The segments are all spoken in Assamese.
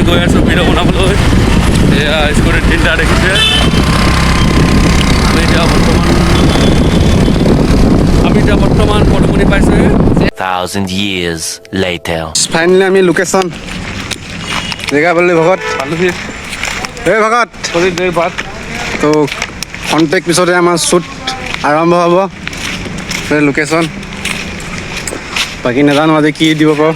গৈ আছোঁ ভিডিঅ' বনাবলৈ। এয়া স্কুটিত তিনিটা দেখিছে। আমি এতিয়া বৰ্তমান পদুমণি পাইছোঁ। 1,000 years later. ফাইনেলি আমি লোকেশ্যন জেগা পালোঁ ভকত। পালোহি এই ভকত চলি দেৰি বাট। তো কণ্টেক্ট পিছতে আমাৰ শ্বুট আৰম্ভ হ'ব। লোকেশ্যন বাকী নাজানো আজি কি দিব পাৰোঁ।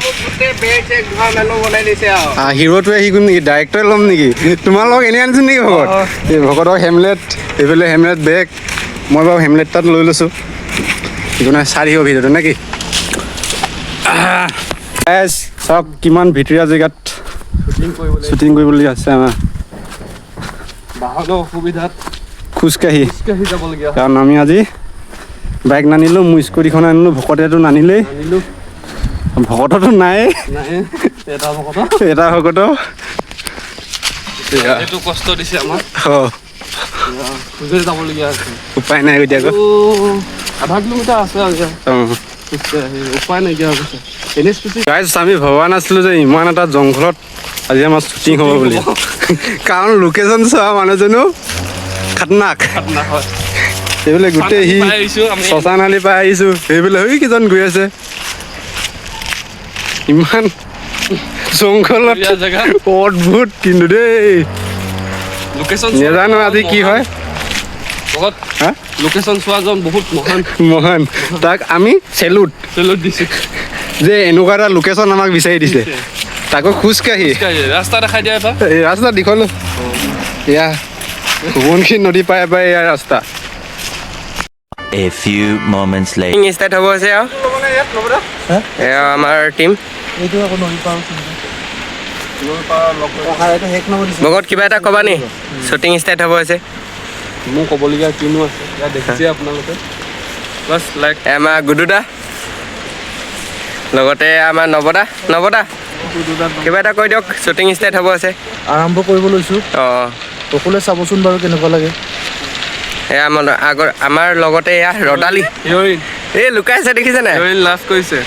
হিৰোটোৱে শিকোঁ নেকি, ডাইৰেক্টৰে ল'ম নেকি? তোমালোকক এনেই আনিছোঁ নেকি ভকত? এই ভকতক হেমলেট, এইফালে হেমলেট বেগ, মই বাৰু হেমলেট তাত লৈ লৈছোঁ। একো নাই, চাই থাকিব ভিডিঅ'টো নে কি? চাওক কিমান ভিতৰীয়া জেগাত শ্বুটিং কৰিবলৈ আছে আমাৰ। বাহনৰ অসুবিধাত খোজকাঢ়ি যাবলগীয়া। কাৰণ আমি আজি বাইক নানিলোঁ, মোৰ স্কুটিখন আনিলোঁ, ভকতেতো নানিলেই। ভকততো নাই এটা ভকত। এইটো কষ্ট দিছে আমাক। খোজে যাবলগীয়া আছে, উপায় নাই এতিয়া। আধা কিলোমিটাৰ আছে উপায় নাইকিয়া হৈ গৈছে। আমি ভবা নাছিলোঁ যে ইমান এটা জংঘলত আজি আমাৰ শ্বুটিং হ'ব বুলি। কাৰণ লোকেশ্যন চোৱা মানুহজনো খাতনাক। হয় সেইবোলে গোটেই সি শশান আলি পাই আহিছোঁ, সেইবোলে কেইজন গৈ আছে ইমান জংঘলত জেগা অদ্ভুত। কিন্তু দেই নাজানো আজি কি হয়। লোকেশ্যন চোৱাজন বহুত মহান, তাক আমি চেলুট দিছোঁ যে এনেকুৱা এটা লোকেশ্যন আমাক বিচাৰি দিছে, তাকো খোজকাঢ়ি। ৰাস্তা দেখাই দিয়া এটা এই ৰাস্তা দীঘল এয়া সোৱণশিৰি নদী পাই পাই এয়া ৰাস্তা। A few moments later. Start হ'ব আছে আৰু এয়া আমাৰ টীম। ভকত কিবা এটা ক'বা নি? শ্বুটিং ষ্টাৰ্ট হ'ব আছে। মোৰ ক'বলগীয়া কিনো আছে, ইয়াত দেখিছে আপোনালোকে। বাছ লাইক আমাৰ গুডুদা, লগতে আমাৰ নৱদা কিবা এটা কৈ দিয়ক। শ্বুটিং ষ্টাৰ্ট হ'ব আছে, আৰম্ভ কৰিব লৈছোঁ। অঁ সকলোৱে চাবচোন বাৰু কেনেকুৱা লাগে। এয়া আমাৰ লগতে এয়া ৰদালি হিৰইন এই লুকাই আছে, দেখিছে নাই? হিৰইন লাভ কৰিছে।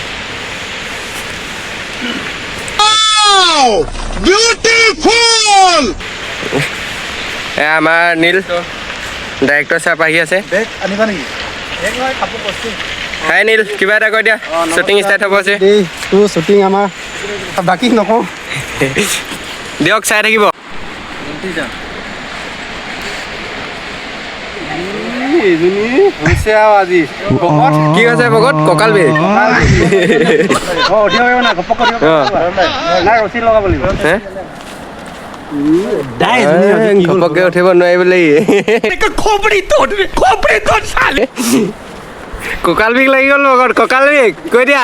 এয়া আমাৰ নীল ডাইৰেক্টৰ চাপ আহি আছে। বেগ আনিবা নেকি? কাপোৰ বস্তু হাই নীল, কিবা এটা কৈ দিয়া। শ্বুটিং ষ্টাৰ্ট হ'ব আছে। এইটো শ্বুটিং আমাৰ বাকী নকওঁ দিয়ক, চাই থাকিব। হৈছে আৰু আজি কি হৈছে ভকত? কঁকাল বিষ ৰছী লগাব লাগিব। ঘপককে উঠিব নোৱাৰি বুলি কঁকাল বিষ লাগি গ'ল ভকত, কঁকাল বিষ কৈ দিয়া।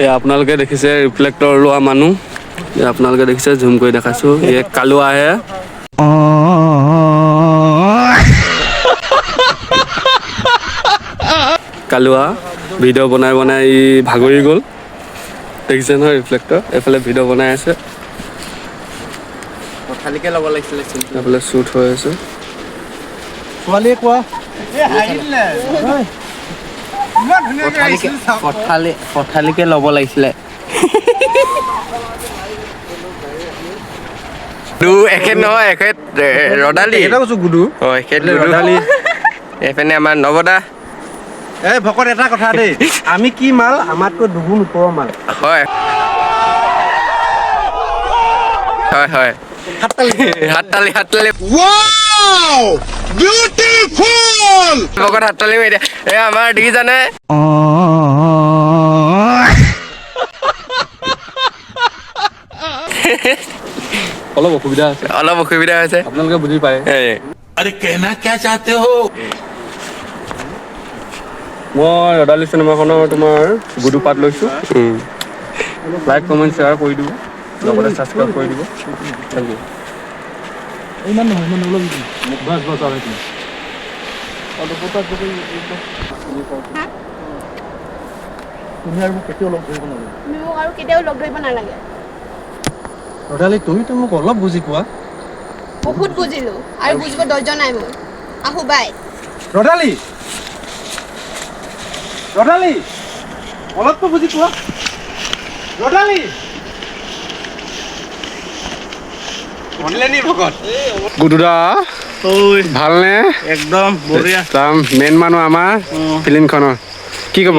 এয়া আপোনালোকে দেখিছে ৰিফ্লেক্টৰ লোৱা মানুহ। আপোনালোকে দেখিছে, জুম কৰি দেখাইছোঁ। এই কালুৱা আহে। কালুৱা ভিডিঅ' বনাই ই ভাগৰি গ'ল। দেখিছে নহয় ৰিফ্লেক্টৰ। এইফালে ভিডিঅ' বনাই আছে, পথালিকে ল'ব লাগিছিলে। এইফালে শ্বুট হৈ আছে। ছোৱালীয়ে কোৱা পথালিকে ল'ব লাগিছিলে। এখেত নহয়, এখেত ৰদালি। গুডু অঁ এখেত ৰদালি। এইপিনে আমাৰ নৱদা। এই ভকত এটা কথা দেই, আমি কি মাল, আমাতকৈ দুগুণ ওপৰৰ মাল। হয় হয়, হাততালি ভকত হাততালি মাৰি দিয়া। এই আমাৰ দেখিছানে? অলপ অসুবিধা হৈছে, আপোনালোকে বুজি পায়। মই ৰদালি চিনেমাখনৰ তোমাৰ গুডু পাত লৈছোঁ। লাইক কমেণ্ট শ্বেয়াৰ কৰি দিব, লগতে ছাবস্ক্ৰাইব কৰি দিব। Thank you. ইমান নহয়, ইমান অলপ বাছ আৰু সেইটো তুমি আৰু মোক কেতিয়াও লগ ধৰিব নালাগে। মোক আৰু কেতিয়াও লগ ধৰিব নালাগে। ৰদালি, তুমিতো মোক অলপ বুজি পোৱা। বহুত বুজিলোঁ আৰু বুজিব ধৈৰ্য নাই মোৰ। আহো বাই। ৰদালি অলপতো বুজি পোৱা। ৰদালি গুডুদা ঐ ভালনে একদম বঢ়িয়া তাৰ মেইন মানুহ আমাৰ ফিল্মখনৰ কি ক'ব